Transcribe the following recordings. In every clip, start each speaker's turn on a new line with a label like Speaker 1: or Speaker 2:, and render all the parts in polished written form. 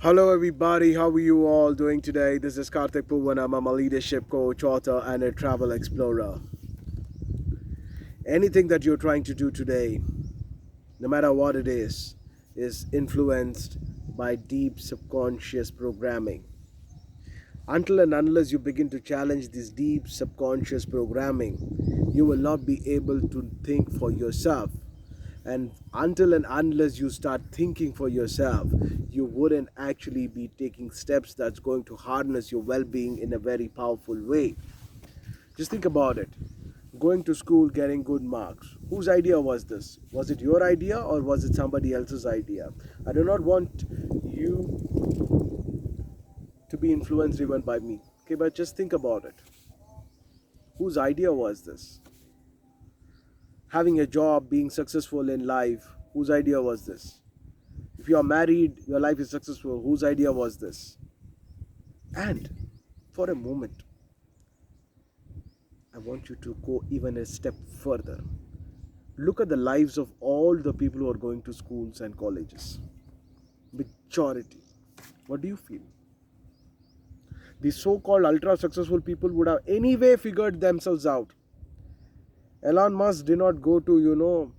Speaker 1: Hello everybody, how are you all doing today? This is Karthik Poovanam. I'm a leadership coach, author and a travel explorer. Anything that you're trying to do today, no matter what it is influenced by deep subconscious programming. Until and unless you begin to challenge this deep subconscious programming, you will not be able to think for yourself. And until and unless you start thinking for yourself, you wouldn't actually be taking steps that's going to harness your well-being in a very powerful way. Just think about it. Going to school, getting good marks. Whose idea was this? Was it your idea or was it somebody else's idea? I do not want you to be influenced even by me. Okay, but just think about it. Whose idea was this? Having a job, being successful in life, whose idea was this? If you are married, your life is successful, whose idea was this? And for a moment, I want you to go even a step further. Look at the lives of all the people who are going to schools and colleges. Majority. What do you feel? The so-called ultra-successful people would have anyway figured themselves out. Elon Musk did not go to,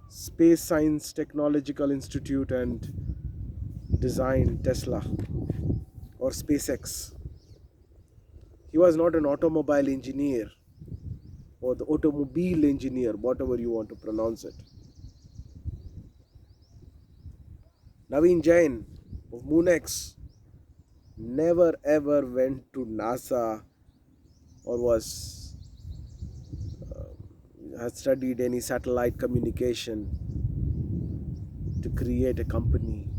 Speaker 1: Space Science Technological Institute and design Tesla or SpaceX. He was not an automobile engineer or the automobile engineer, whatever you want to pronounce it. Naveen Jain of MoonX never ever went to NASA or has studied any satellite communication to create a company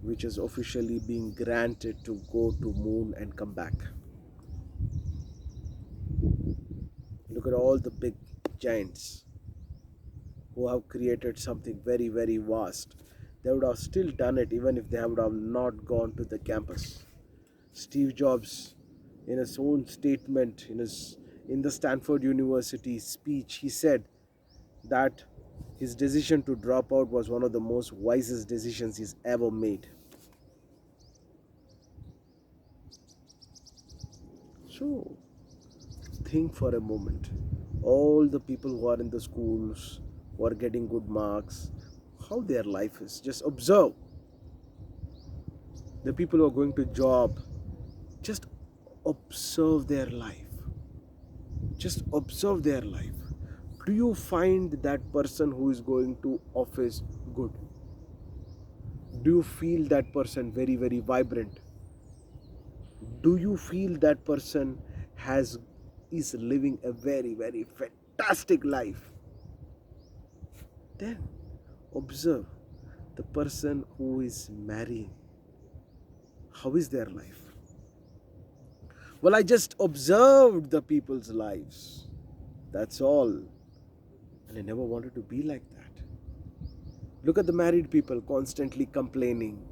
Speaker 1: which is officially being granted to go to moon and come back. Look at all the big giants who have created something very, very vast. They would have still done it even if they would have not gone to the campus. Steve Jobs, in his own statement, in the Stanford University speech, he said that his decision to drop out was one of the most wisest decisions he's ever made. So, think for a moment. All the people who are in the schools, who are getting good marks, how their life is. Just observe. The people who are going to job, just observe their life. Just observe their life. Do you find that person who is going to office good? Do you feel that person very, very vibrant? Do you feel that person is living a very, very fantastic life? Then observe the person who is marrying. How is their life? Well, I just observed the people's lives. That's all. And I never wanted to be like that. Look at the married people constantly complaining,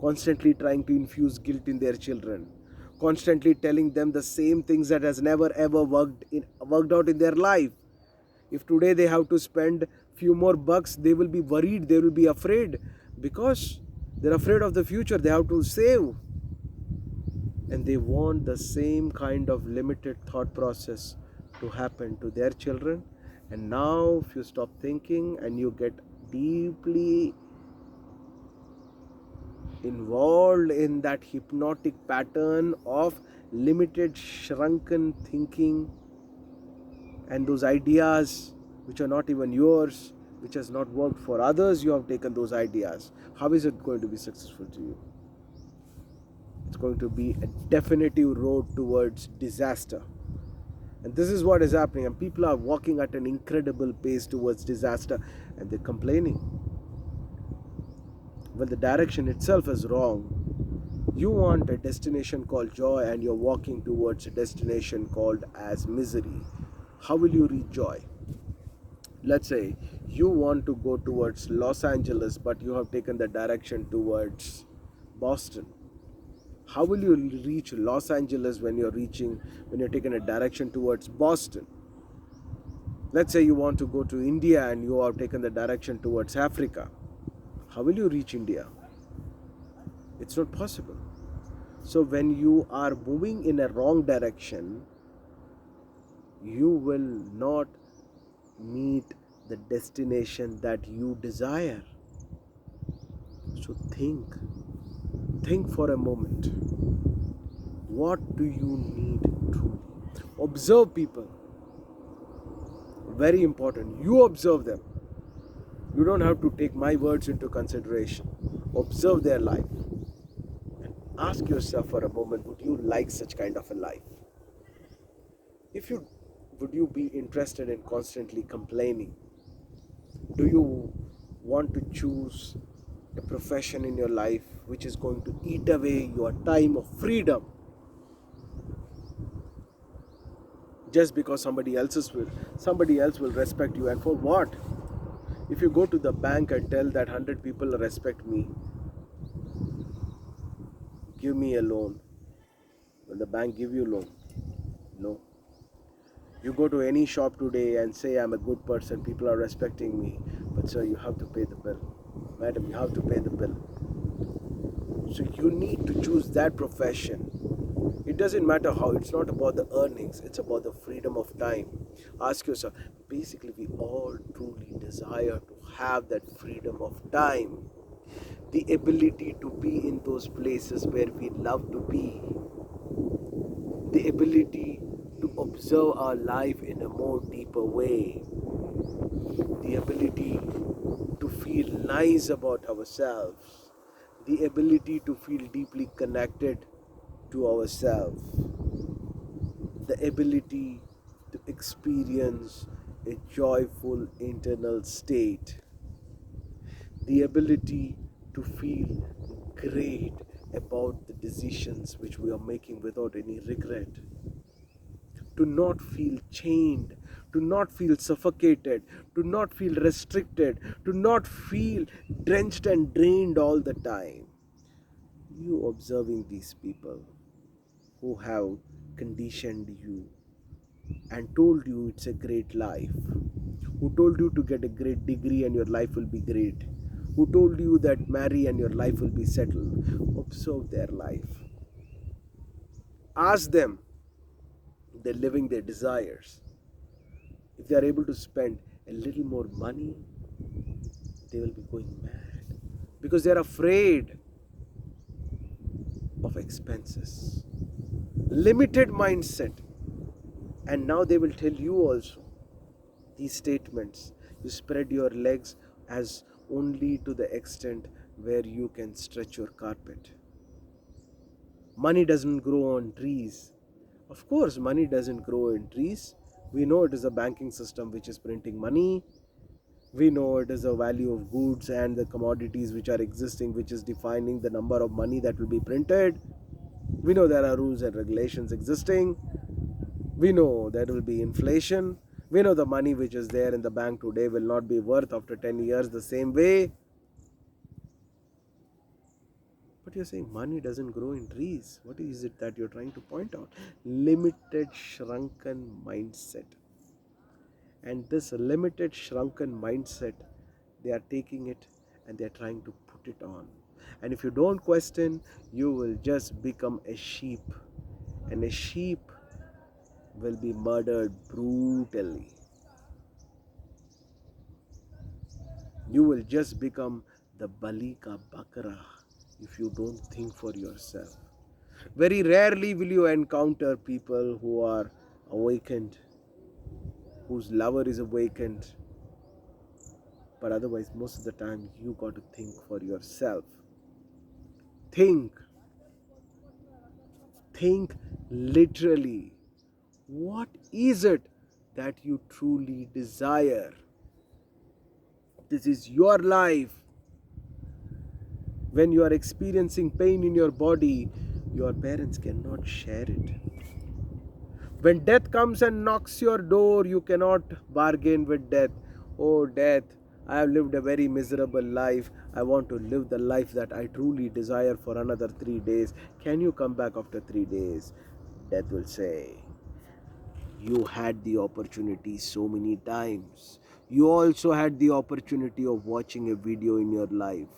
Speaker 1: constantly trying to infuse guilt in their children, constantly telling them the same things that has never ever worked out in their life. If today they have to spend few more bucks, they will be worried, they will be afraid because they're afraid of the future. They have to save. And they want the same kind of limited thought process to happen to their children. And now if you stop thinking and you get deeply involved in that hypnotic pattern of limited shrunken thinking and those ideas which are not even yours, which has not worked for others, you have taken those ideas. How is it going to be successful to you? It's going to be a definitive road towards disaster. And this is what is happening. And people are walking at an incredible pace towards disaster and they're complaining. Well, the direction itself is wrong. You want a destination called joy and you're walking towards a destination called as misery. How will you reach joy? Let's say you want to go towards Los Angeles, but you have taken the direction towards Boston. How will you reach Los Angeles when you're taking a direction towards Boston? Let's say you want to go to India and you have taken the direction towards Africa. How will you reach India? It's not possible. So when you are moving in a wrong direction, you will not meet the destination that you desire. So think for a moment. What do you need truly? Observe people. Very important. You observe them. You don't have to take my words into consideration. Observe their life. And ask yourself for a moment, would you like such kind of a life? If you would you be interested in constantly complaining? Do you want to choose a profession in your life which is going to eat away your time of freedom just because somebody else will respect you? And for what? If you go to the bank and tell that 100 people respect me, give me a loan, will the bank give you loan? No. You go to any shop today and say, I'm a good person, people are respecting me, but sir, you have to pay the bill. Madam, you have to pay the bill. So you need to choose that profession. It doesn't matter how, it's not about the earnings, it's about the freedom of time. Ask yourself, basically we all truly desire to have that freedom of time, the ability to be in those places where we love to be, the ability to observe our life in a more deeper way, the ability to feel nice about ourselves, the ability to feel deeply connected to ourselves, the ability to experience a joyful internal state, the ability to feel great about the decisions which we are making without any regret, to not feel chained, to not feel suffocated, to not feel restricted, to not feel drenched and drained all the time. You observing these people who have conditioned you and told you it's a great life, who told you to get a great degree and your life will be great, who told you that marry and your life will be settled. Observe their life. Ask them, they're living their desires. If they are able to spend a little more money, they will be going mad because they're afraid of expenses. Limited mindset. And now they will tell you also these statements. You spread your legs as only to the extent where you can stretch your carpet. Money doesn't grow on trees. Of course, money doesn't grow in trees. We know it is a banking system which is printing money. We know it is the value of goods and the commodities which are existing, which is defining the number of money that will be printed. We know there are rules and regulations existing. We know there will be inflation. We know the money which is there in the bank today will not be worth after 10 years the same way. But you're saying money doesn't grow in trees. What is it that you're trying to point out? Limited, shrunken mindset. And this limited, shrunken mindset, they are taking it and they are trying to put it on. And if you don't question, you will just become a sheep. And a sheep will be murdered brutally. You will just become the Balika Bakra if you don't think for yourself. Very rarely will you encounter people who are awakened, whose lover is awakened. But otherwise, most of the time, you got to think for yourself. Think literally. What is it that you truly desire? This is your life. When you are experiencing pain in your body, your parents cannot share it. When death comes and knocks your door, you cannot bargain with death. Oh, death, I have lived a very miserable life. I want to live the life that I truly desire for another 3 days. Can you come back after 3 days? Death will say, you had the opportunity so many times. You also had the opportunity of watching a video in your life.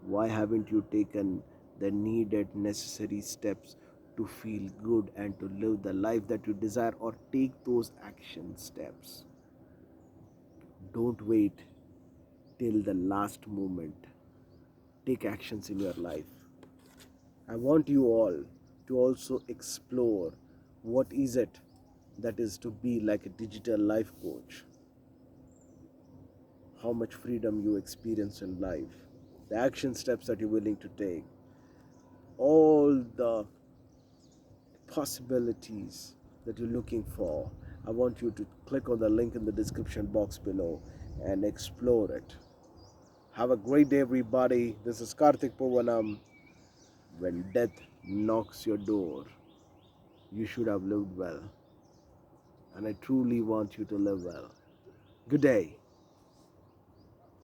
Speaker 1: Why haven't you taken the needed necessary steps to feel good and to live the life that you desire, or take those action steps? Don't wait till the last moment. Take actions in your life. I want you all to also explore what is it that is to be like a digital life coach. How much freedom you experience in life, the action steps that you're willing to take, all the possibilities that you're looking for. I want you to click on the link in the description box below and explore it. Have a great day, everybody. This is Karthik Poovanam. When death knocks your door, you should have lived well. And I truly want you to live well. Good day.